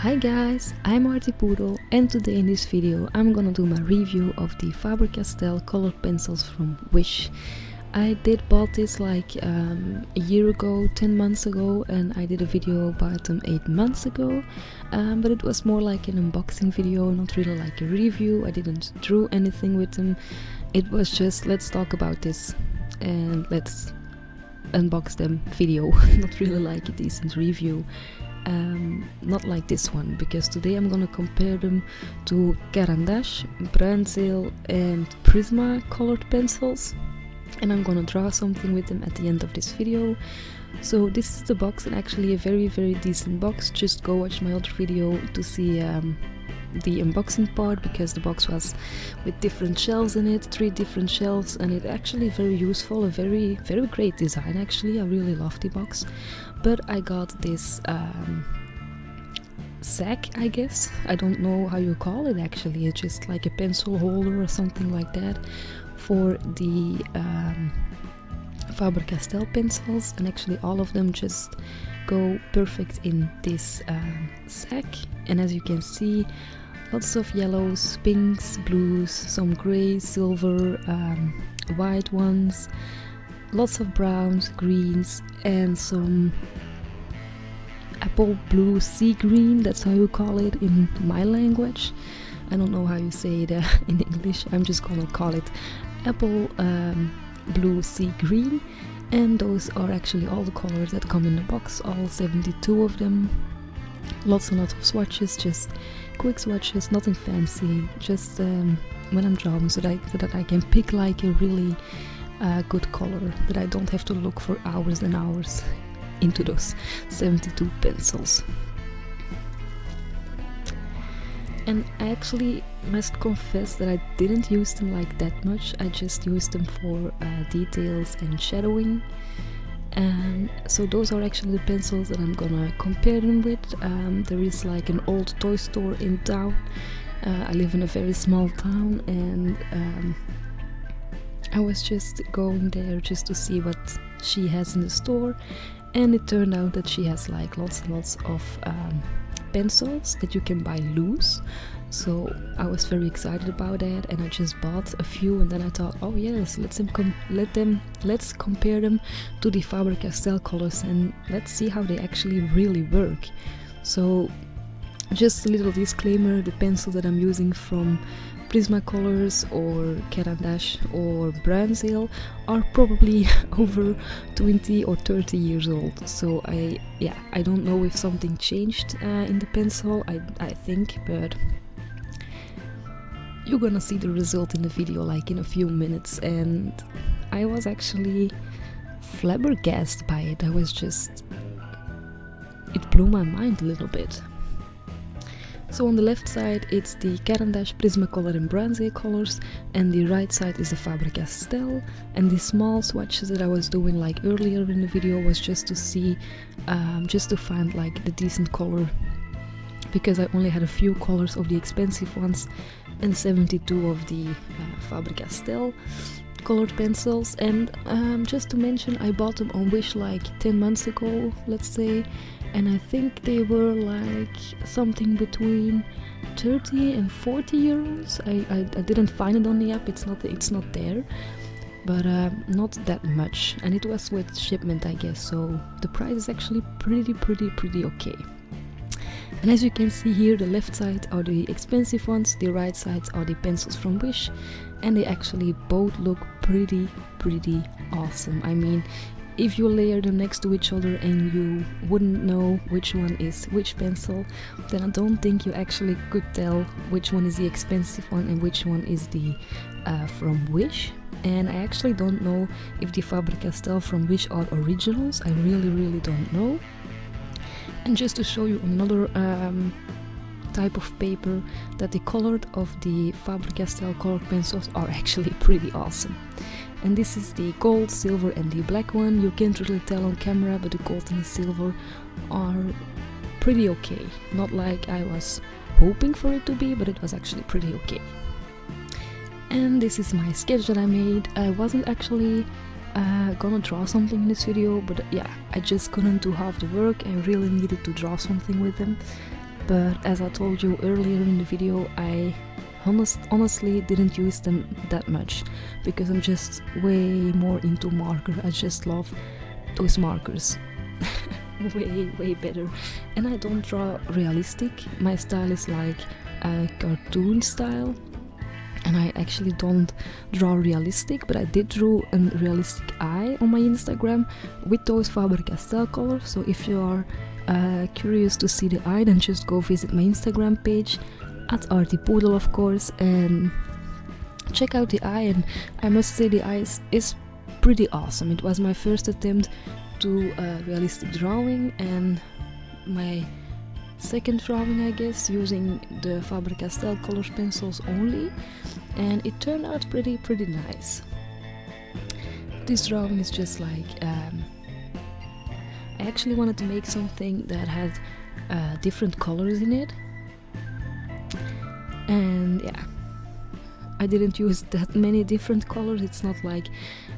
Hi guys, I'm Artie Poodle, and today in this video I'm gonna do my review of the Faber Castell colored pencils from Wish. I did bought this like a year ago, 10 months ago, and I did a video about them 8 months ago, but it was more like an unboxing video, not really like a review. I didn't draw anything with them. It was just let's talk about this and let's unbox them video, not really like a decent review. Not like this one, because today I'm gonna compare them to Caran, Bruynzeel and Prisma colored pencils, and I'm gonna draw something with them at the end of this video. So this is the box, and actually a very decent box. Just go watch my other video to see the unboxing part, because the box was with different shelves in it, 3 different shelves, and it actually very useful, a very great design actually. I really love the box. But I got this sack, I guess. I don't know how you call it actually. It's just like a pencil holder or something like that for the Faber Castell pencils, and actually all of them just go perfect in this sack. And as you can see, lots of yellows, pinks, blues, some grey, silver, white ones, lots of browns, greens, and some apple blue sea green. That's how you call it in my language. I don't know how you say it in English. I'm just gonna call it apple blue sea green. And those are actually all the colors that come in the box, all 72 of them. Lots and lots of swatches, just quick swatches, nothing fancy, just when I'm drawing, so that I can pick like a really good color, that I don't have to look for hours and hours into those 72 pencils. And I actually must confess that I didn't use them like that much. I just used them for details and shadowing. And so those are actually the pencils that I'm gonna compare them with. There is like an old toy store in town. I live in a very small town, and I was just going there just to see what she has in the store, and it turned out that she has like lots and lots of pencils that you can buy loose. So I was very excited about that, and I just bought a few, and then I thought, oh yes, let's compare them to the Faber Castell colors, and let's see how they actually really work. So just a little disclaimer, the pencils that I'm using from Prisma colors or Caran or Bruynzeel are probably over 20 or 30 years old. So I don't know if something changed in the pencil, I think, but you're gonna see the result in the video like in a few minutes. And I was actually flabbergasted by it. It blew my mind a little bit. So on the left side it's the Caran, Prismacolor and Bruynzeel colors, and the right side is the Faber Castell. And the small swatches that I was doing like earlier in the video was just to see, just to find like the decent color, because I only had a few colors of the expensive ones and 72 of the Faber Castell colored pencils. And just to mention, I bought them on Wish like 10 months ago, let's say, and I think they were like something between 30 and 40 euros. I didn't find it on the app, it's not there, but not that much, and it was with shipment, I guess, so the price is actually pretty okay. And as you can see here, the left side are the expensive ones, the right sides are the pencils from Wish, and they actually both look pretty awesome. I mean, if you layer them next to each other and you wouldn't know which one is which pencil, then I don't think you actually could tell which one is the expensive one and which one is the from Wish. And I actually don't know if the Faber Castell from Wish are originals. I really don't know. And just to show you another type of paper, that the color of the Faber Castell colored pencils are actually pretty awesome. And this is the gold, silver and the black one. You can't really tell on camera, but the gold and the silver are pretty okay. Not like I was hoping for it to be, but it was actually pretty okay. And this is my sketch that I made. I wasn't actually gonna draw something in this video, but yeah, I just couldn't do half the work. I really needed to draw something with them. but as I told you earlier in the video, I honestly didn't use them that much because I'm just way more into marker. I just love those markers way better, and I don't draw realistic. My style is like a cartoon style, and I actually don't draw realistic, but I did draw a realistic eye on my Instagram with those Faber Castell colors. So if you are curious to see the eye, then just go visit my Instagram page at artypoodle, of course, and check out the eye. And I must say the eye is pretty awesome. It was my first attempt to realistic drawing, and my second drawing, I guess, using the Faber Castell color pencils only, and it turned out pretty nice. This drawing is just like I actually wanted to make something that had different colors in it, and yeah, I didn't use that many different colors. It's not like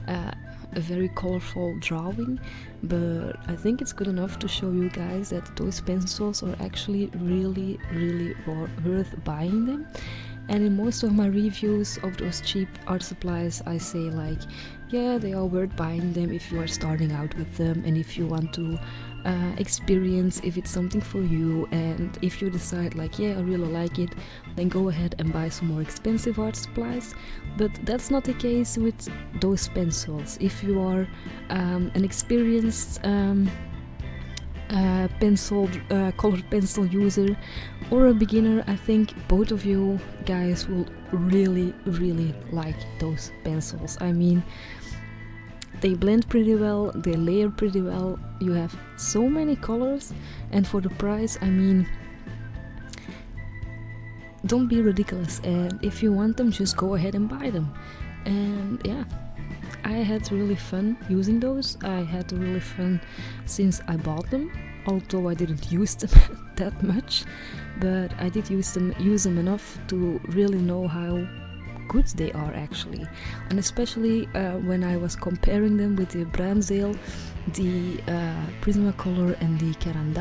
a very colorful drawing, but I think it's good enough to show you guys that those pencils are actually really worth buying them. And in most of my reviews of those cheap art supplies, I say like, yeah, they are worth buying them if you are starting out with them, and if you want to experience if it's something for you, and if you decide like, yeah, I really like it, then go ahead and buy some more expensive art supplies. But that's not the case with those pencils. If you are an experienced colored pencil user or a beginner, I think both of you guys will really like those pencils. I mean, they blend pretty well, they layer pretty well, you have so many colors, and for the price, I mean, don't be ridiculous, and if you want them, just go ahead and buy them. And yeah, I had really fun using those. I had really fun since I bought them, although I didn't use them that much, but I did use them enough to really know how good they are actually. And especially when I was comparing them with the Bruynzeel, the Prisma color and the Caran,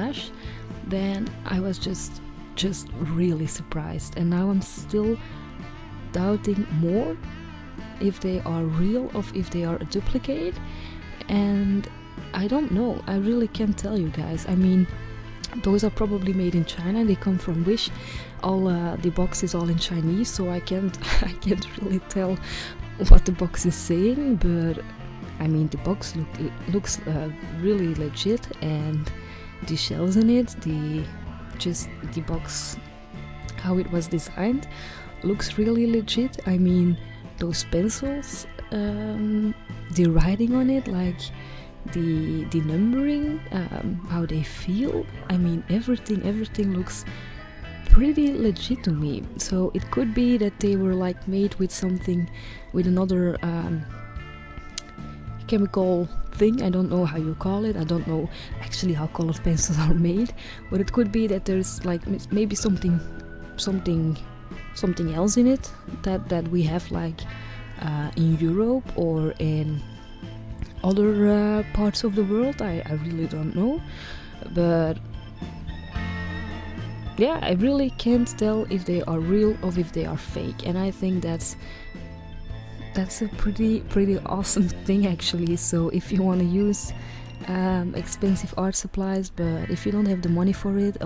then I was just really surprised, and now I'm still doubting more if they are real or if they are a duplicate, and I don't know. I really can't tell you guys. I mean, those are probably made in China, they come from Wish. All the box is all in Chinese, so I can't really tell what the box is saying, but I mean, the box looks really legit, and the shells in it, the box, how it was designed, looks really legit. I mean, those pencils, the writing on it, like the numbering, how they feel, I mean, everything looks pretty legit to me. So it could be that they were like made with something, with another chemical thing. I don't know how you call it. I don't know actually how colored pencils are made, but it could be that there's like maybe something else in it that we have like in Europe or in other parts of the world. I really don't know, but yeah, I really can't tell if they are real or if they are fake, and I think that's a pretty awesome thing actually. So if you want to use expensive art supplies, but if you don't have the money for it,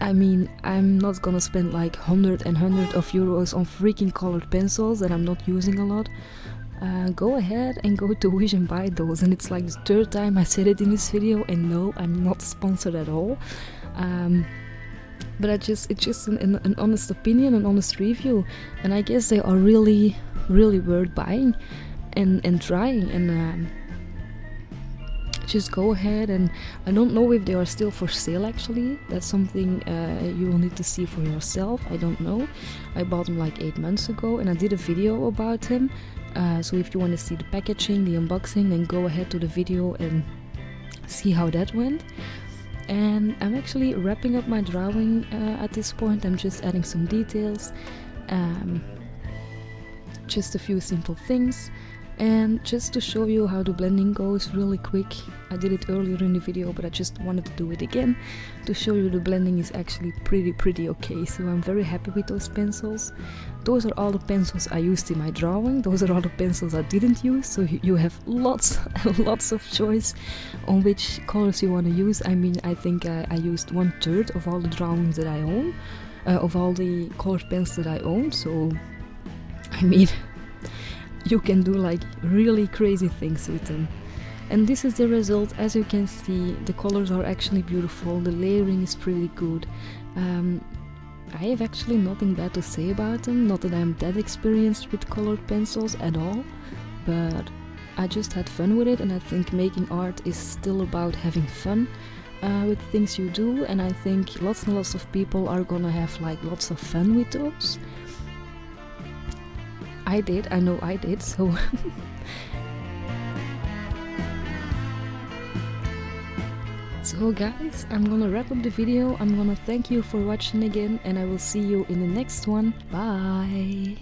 I mean, I'm not gonna spend like hundred of euros on freaking colored pencils that I'm not using a lot. Go ahead and go to Wish and buy those. And it's like the third time I said it in this video, and no, I'm not sponsored at all. But it's just an honest opinion, an honest review, and I guess they are really worth buying and trying. And just go ahead, and I don't know if they are still for sale actually. That's something you will need to see for yourself. I don't know. I bought them like 8 months ago, and I did a video about them. So if you want to see the packaging, the unboxing, then go ahead to the video and see how that went. And I'm actually wrapping up my drawing at this point. I'm just adding some details, just a few simple things. And just to show you how the blending goes really quick, I did it earlier in the video, but I just wanted to do it again to show you the blending is actually pretty okay. So I'm very happy with those pencils. Those are all the pencils I used in my drawing. Those are all the pencils I didn't use, so you have lots and lots of choice on which colors you want to use. I mean, I think I used 1/3 of all the drawings that I own, of all the colored pens that I own, so I mean, you can do like really crazy things with them. And this is the result. As you can see, the colors are actually beautiful, the layering is pretty good. I have actually nothing bad to say about them, not that I'm that experienced with colored pencils at all, but I just had fun with it, and I think making art is still about having fun with things you do, and I think lots and lots of people are gonna have like lots of fun with those. I did, I know I did, so So guys, I'm gonna wrap up the video. I'm gonna thank you for watching again, and I will see you in the next one. Bye!